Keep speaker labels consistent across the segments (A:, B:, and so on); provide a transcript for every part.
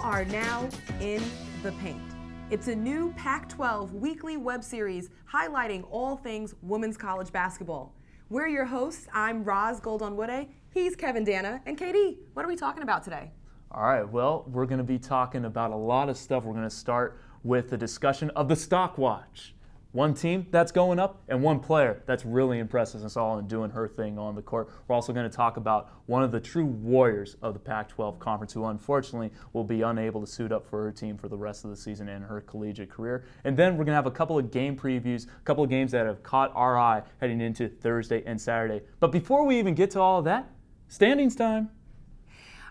A: are now in the paint. It's a new Pac-12 weekly web series highlighting all things women's college basketball. We're your hosts. I'm Gold-Onwude. He's Kevin Danna. And KD, what are we talking about today?
B: All right, well, we're going to be talking about a lot of stuff. We're going to start with the discussion of the Stockwatch. One team that's going up and one player that's really impressing us all and doing her thing on the court. We're also going to talk about one of the true warriors of the Pac-12 conference who unfortunately will be unable to suit up for her team for the rest of the season and her collegiate career. And then we're going to have a couple of game previews, a couple of games that have caught our eye heading into Thursday and Saturday. But before we even get to all of that, standings time.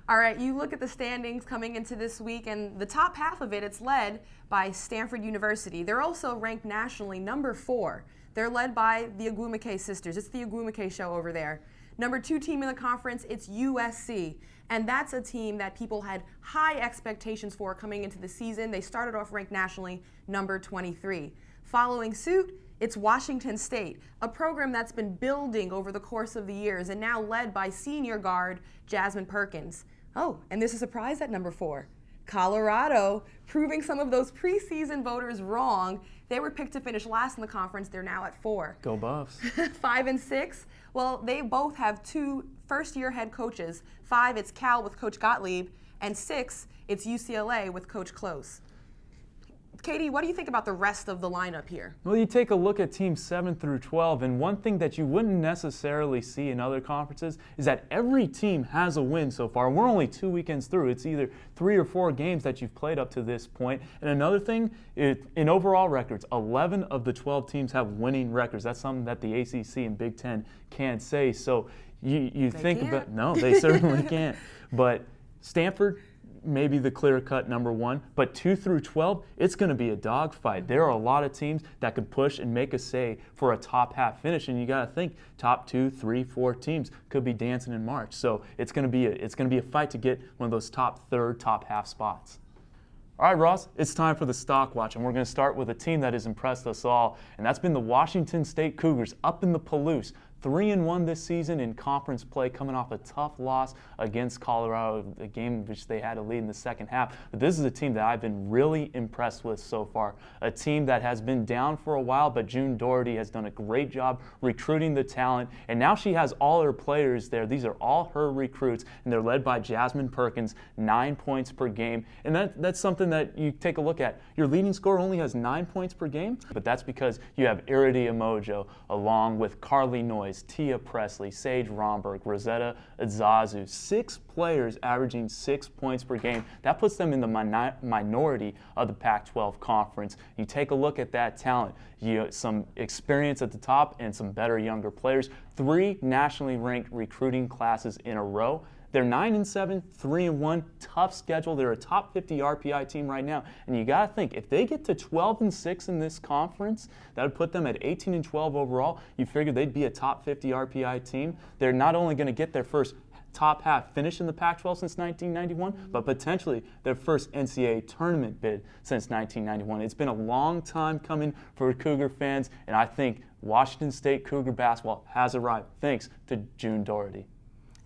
A: All right, you look at the standings coming into this week, and the top half of it, it's led by Stanford University. They're also ranked nationally number 4. They're led by the Ogwumike sisters. It's the Ogwumike show over there. Number 2 team in the conference, it's USC. And that's a team that people had high expectations for coming into the season. They started off ranked nationally number 23. Following suit, it's Washington State, a program that's been building over the course of the years and now led by senior guard Jasmine Perkins. Oh, and there's a surprise at number 4. Colorado, proving some of those preseason voters wrong. They were picked to finish last in the conference. They're now at 4.
B: Go Buffs.
A: 5 and 6. Well, they both have 2 first-year head coaches. 5, it's Cal with Coach Gottlieb, and 6, it's UCLA with Coach Close. Katie, what do you think about the rest of the lineup here?
B: Well, you take a look at teams 7 through 12, and one thing that you wouldn't necessarily see in other conferences is that every team has a win so far. We're only 2 weekends through. It's either 3 or 4 games that you've played up to this point. And another thing, in overall records, 11 of the 12 teams have winning records. That's something that the ACC and Big Ten can't say. So you think about, no, they certainly can't. But Stanford, maybe the clear-cut number 1, but 2 through 12, it's going to be a dogfight. There are a lot of teams that could push and make a say for a top half finish, and you got to think top 2, 3, 4 teams could be dancing in March. So it's going to be a fight to get one of those top third, top half spots. All right, Ross, it's time for the Stockwatch, and we're going to start with a team that has impressed us all, and that's been the Washington State Cougars up in the Palouse. 3-1 this season in conference play, coming off a tough loss against Colorado, a game which they had to lead in the second half. But this is a team that I've been really impressed with so far. A team that has been down for a while, but June Doherty has done a great job recruiting the talent. And now she has all her players there. These are all her recruits, and they're led by Jasmine Perkins, 9 points per game. And that's something that you take a look at. Your leading scorer only has 9 points per game, but that's because you have Iridia Mojo along with Carly Noyes, Tia Presley, Sage Romberg, Rosetta Azazu. 6 players averaging 6 points per game. That puts them in the minority of the Pac-12 conference. You take a look at that talent. Some experience at the top and some better younger players. 3 nationally ranked recruiting classes in a row. They're 9-7, 3-1, tough schedule. They're a top 50 RPI team right now. And you got to think, if they get to 12-6 in this conference, that would put them at 18-12 overall. You figure they'd be a top 50 RPI team. They're not only going to get their first top half finish in the Pac-12 since 1991, but potentially their first NCAA tournament bid since 1991. It's been a long time coming for Cougar fans, and I think Washington State Cougar basketball has arrived thanks to June Doherty.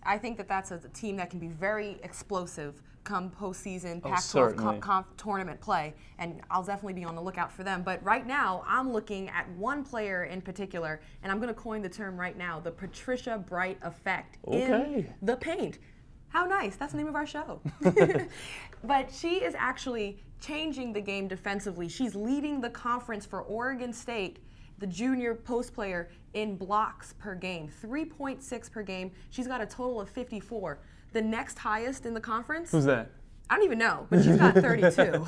A: I think that that's a team that can be very explosive come postseason Pac-12 tournament play, and I'll definitely be on the lookout for them. But right now, I'm looking at one player in particular, and I'm going to coin the term right now, the Patricia Bright effect in the paint. How nice. That's the name of our show. But she is actually changing the game defensively. She's leading the conference for Oregon State, the junior post player, in blocks per game, 3.6 per game. She's got a total of 54. The next highest in the conference?
B: Who's that?
A: I don't even know, but she's got 32.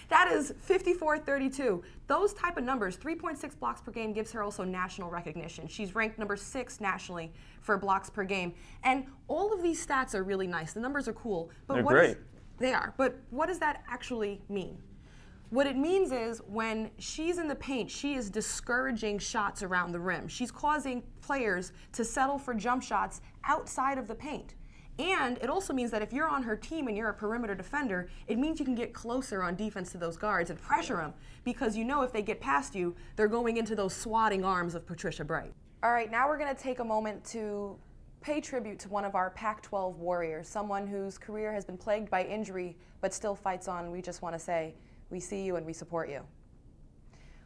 A: That is 54-32. Those type of numbers, 3.6 blocks per game, gives her also national recognition. She's ranked number 6 nationally for blocks per game. And all of these stats are really nice. The numbers are cool. But
B: they're great.
A: They are. But what does that actually mean? What it means is when she's in the paint, she is discouraging shots around the rim. She's causing players to settle for jump shots outside of the paint. And it also means that if you're on her team and you're a perimeter defender, it means you can get closer on defense to those guards and pressure them, because you know if they get past you, they're going into those swatting arms of Patricia Bright. All right, now we're going to take a moment to pay tribute to one of our Pac-12 warriors, someone whose career has been plagued by injury but still fights on. We just want to say, we see you and we support you.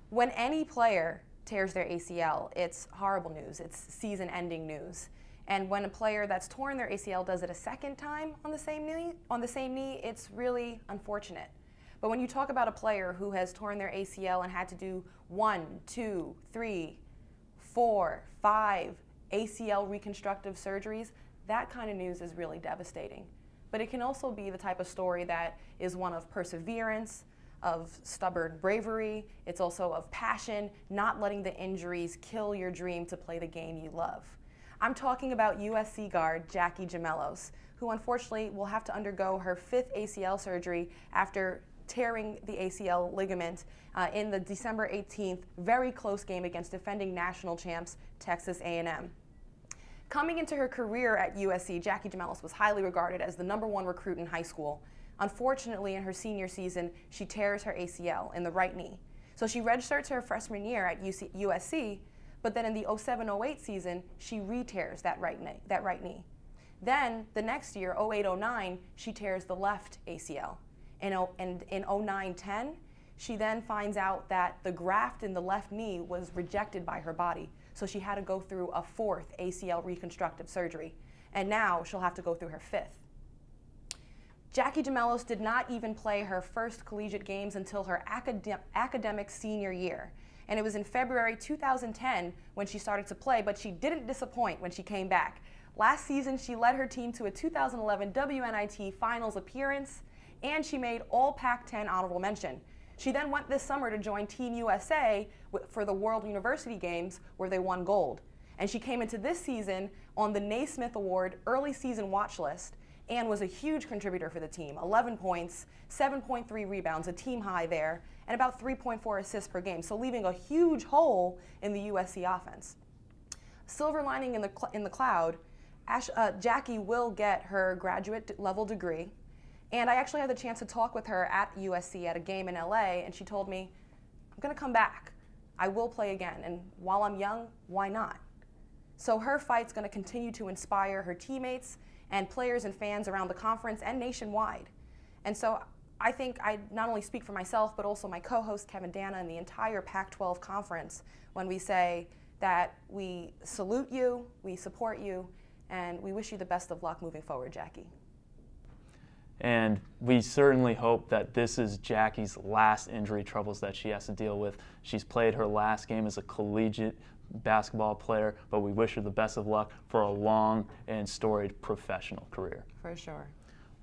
A: When any player tears their ACL, it's horrible news. It's season-ending news. And when a player that's torn their ACL does it a second time on the same knee, it's really unfortunate. But when you talk about a player who has torn their ACL and had to do 1, 2, 3, 4, 5 ACL reconstructive surgeries, that kind of news is really devastating. But it can also be the type of story that is one of perseverance, of stubborn bravery. It's also of passion, not letting the injuries kill your dream to play the game you love. I'm talking about USC guard Jackie Gemellos, who unfortunately will have to undergo her 5th ACL surgery after tearing the ACL ligament in the December 18th very close game against defending national champs Texas A&M. Coming into her career at USC, Jackie Gemellos was highly regarded as the #1 recruit in high school. Unfortunately, in her senior season, she tears her ACL in the right knee. So she redshirts her freshman year at USC, but then in the 07-08 season, she re-tears that right knee. Then the next year, 08-09, she tears the left ACL. And in 09-10, she then finds out that the graft in the left knee was rejected by her body. So she had to go through a 4th ACL reconstructive surgery. And now she'll have to go through her 5th. Jackie Gemellos did not even play her first collegiate games until her academic senior year. And it was in February 2010 when she started to play, but she didn't disappoint when she came back. Last season, she led her team to a 2011 WNIT Finals appearance, and she made all Pac-10 honorable mention. She then went this summer to join Team USA for the World University Games, where they won gold. And she came into this season on the Naismith Award early season watch list and was a huge contributor for the team. 11 points, 7.3 rebounds, a team high there, and about 3.4 assists per game, so leaving a huge hole in the USC offense. Silver lining in the cloud, Jackie will get her graduate level degree. And I actually had the chance to talk with her at USC at a game in LA, and she told me, I'm going to come back. I will play again, and while I'm young, why not? So her fight's going to continue to inspire her teammates and players and fans around the conference and nationwide. And so I think I not only speak for myself, but also my co-host Kevin Danna and the entire Pac-12 conference when we say that we salute you, we support you, and we wish you the best of luck moving forward, Jackie.
B: And we certainly hope that this is Jackie's last injury troubles that she has to deal with. She's played her last game as a collegiate basketball player, but we wish her the best of luck for a long and storied professional career.
A: For sure.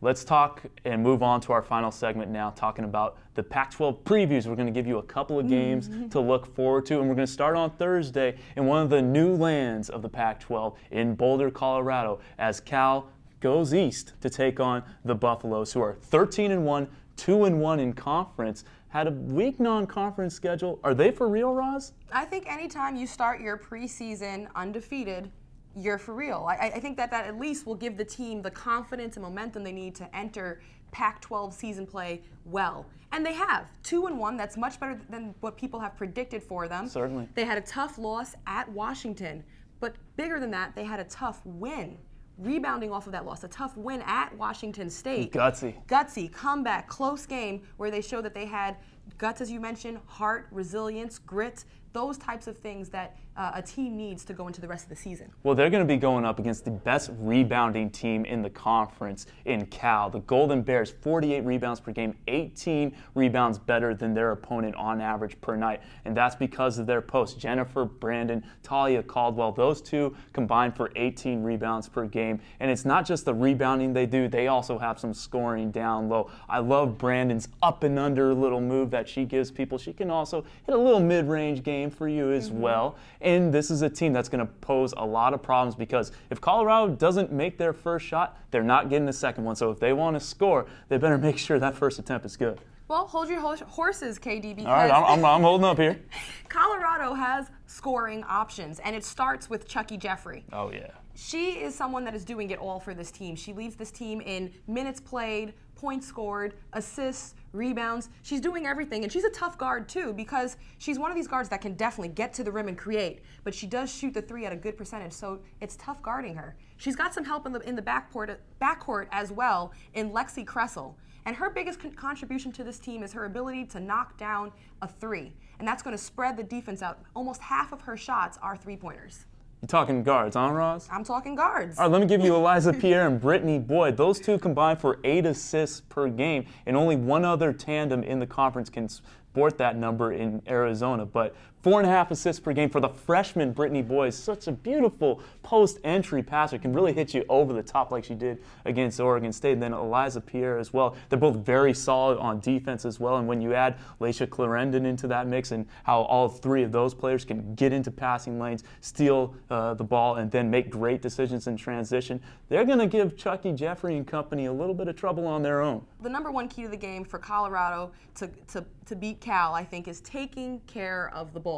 B: Let's talk and move on to our final segment now, talking about the Pac-12 previews. We're going to give you a couple of games to look forward to, and we're going to start on Thursday in one of the new lands of the Pac-12 in Boulder, Colorado, as Cal goes east to take on the Buffaloes, who are 13-1, 2-1 in conference. Had a weak non-conference schedule. Are they for real, Roz?
A: I think anytime you start your preseason undefeated, you're for real. I think that at least will give the team the confidence and momentum they need to enter Pac-12 season play well. And they have. 2-1, that's much better than what people have predicted for them.
B: Certainly.
A: They had a tough loss at Washington, but bigger than that, they had a tough win. Rebounding off of that loss, a tough win at Washington State. Gutsy, comeback, close game where they showed that they had guts, as you mentioned, heart, resilience, grit, those types of things that a team needs to go into the rest of the season.
B: Well, they're going to be going up against the best rebounding team in the conference in Cal. The Golden Bears, 48 rebounds per game, 18 rebounds better than their opponent on average per night. And that's because of their posts. Jennifer Brandon, Talia Caldwell, those two combined for 18 rebounds per game. And it's not just the rebounding they do, they also have some scoring down low. I love Brandon's up and under little move that she gives people. She can also hit a little mid-range game for you as well. And this is a team that's going to pose a lot of problems because if Colorado doesn't make their first shot, they're not getting the second one. So if they want to score, they better make sure that first attempt is good.
A: Well, hold your horses, KD, because
B: all right, I'm holding up here.
A: Colorado has scoring options, and it starts with Chucky Jeffrey.
B: Oh, yeah.
A: She is someone that is doing it all for this team. She leads this team in minutes played, points scored, assists, rebounds. She's doing everything, and she's a tough guard too because she's one of these guards that can definitely get to the rim and create, but she does shoot the three at a good percentage, so it's tough guarding her. She's got some help in the backcourt as well in Lexi Kressel. And her biggest contribution to this team is her ability to knock down a three. And that's going to spread the defense out. Almost half of her shots are three-pointers.
B: You're talking guards, huh, Roz?
A: I'm talking guards.
B: All right, let me give you Eliza Pierre and Brittany Boyd. Those two combined for 8 assists per game, and only one other tandem in the conference can sport that number in Arizona. But 4.5 assists per game for the freshman Brittany Boyd. Such a beautiful post-entry passer. Can really hit you over the top like she did against Oregon State. And then Eliza Pierre as well. They're both very solid on defense as well. And when you add Laisha Clarendon into that mix and how all three of those players can get into passing lanes, steal the ball, and then make great decisions in transition, they're going to give Chucky Jeffrey and company a little bit of trouble on their own.
A: The number one key to the game for Colorado to beat Cal, I think, is taking care of the ball.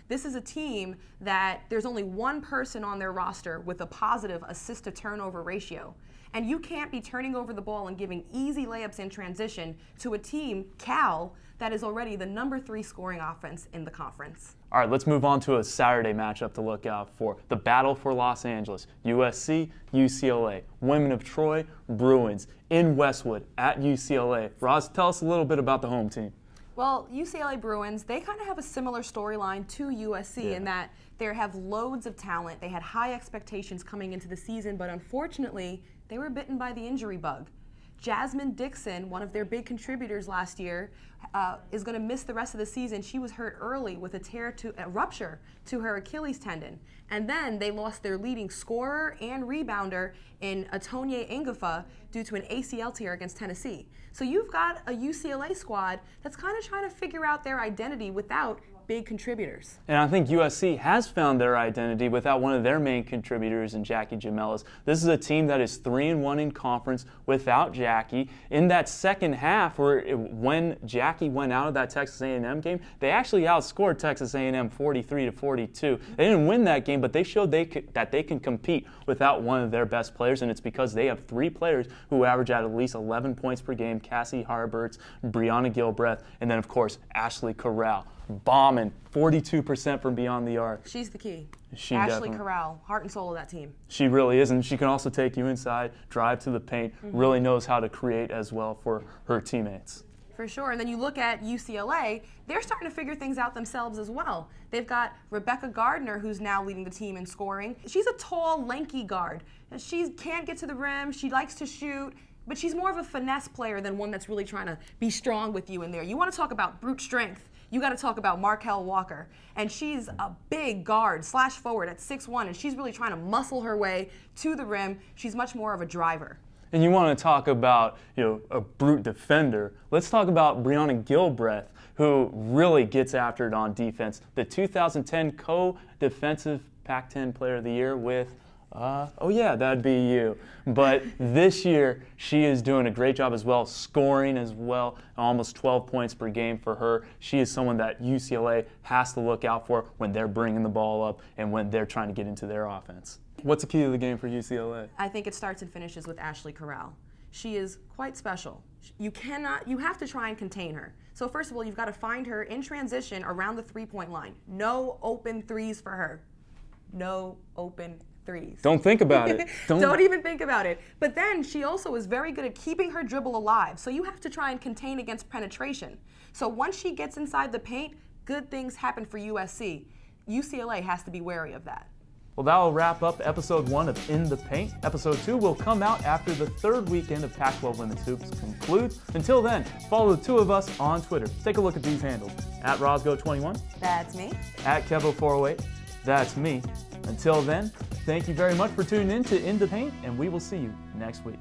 A: This is a team that there's only one person on their roster with a positive assist-to-turnover ratio. And you can't be turning over the ball and giving easy layups in transition to a team, Cal, that is already the number 3 scoring offense in the conference.
B: All right, let's move on to a Saturday matchup to look out for. The battle for Los Angeles. USC, UCLA. Women of Troy, Bruins. In Westwood, at UCLA. Roz, tell us a little bit about the home team.
A: Well, UCLA Bruins, they kind of have a similar storyline to USC in that they have loads of talent. They had high expectations coming into the season, but unfortunately, they were bitten by the injury bug. Jasmine Dixon, one of their big contributors last year, is going to miss the rest of the season. She was hurt early with a rupture to her Achilles tendon. And then they lost their leading scorer and rebounder in Atonye Ingafa due to an ACL tear against Tennessee. So you've got a UCLA squad that's kind of trying to figure out their identity without big contributors.
B: And I think USC has found their identity without one of their main contributors in Jackie Jamelis. This is a team that is 3-1 in conference without Jackie. In that second half, when Jackie went out of that Texas A&M game, they actually outscored Texas A&M 43-42. They didn't win that game, but they showed that they can compete without one of their best players, and it's because they have 3 players who average at least 11 points per game: Cassie Harberts, Brianna Gilbreth, and then, of course, Ashley Corral. Bombing 42% from beyond the arc.
A: She's the key.
B: Ashley
A: Corral, heart and soul of that team.
B: She really is, and she can also take you inside, drive to the paint, really knows how to create as well for her teammates.
A: For sure. And then you look at UCLA, they're starting to figure things out themselves as well. They've got Rebecca Gardner, who's now leading the team in scoring. She's a tall, lanky guard. She can't get to the rim. She likes to shoot. But she's more of a finesse player than one that's really trying to be strong with you in there. You want to talk about brute strength, you got to talk about Markel Walker. And she's a big guard, slash forward at 6'1", and she's really trying to muscle her way to the rim. She's much more of a driver.
B: And you want to talk about, a brute defender. Let's talk about Brianna Gilbreth, who really gets after it on defense. The 2010 co-defensive Pac-10 Player of the Year with oh yeah, that'd be you. But this year, she is doing a great job as well, scoring as well, almost 12 points per game for her. She is someone that UCLA has to look out for when they're bringing the ball up and when they're trying to get into their offense. What's the key to the game for UCLA?
A: I think it starts and finishes with Ashley Corral. She is quite special. You have to try and contain her. So first of all, you've got to find her in transition around the three-point line. No open threes for her. No open threes.
B: Don't think about it.
A: Don't even think about it. But then she also is very good at keeping her dribble alive. So you have to try and contain against penetration. So once she gets inside the paint, good things happen for USC. UCLA has to be wary of that.
B: Well, that will wrap up episode 1 of In the Paint. Episode 2 will come out after the 3rd weekend of Pac-12 Women's Hoops concludes. Until then, follow the 2 of us on Twitter. Take a look at these handles. At Rosgo21.
A: That's me.
B: At Kevo408. That's me. Until then, thank you very much for tuning in to In the Paint, and we will see you next week.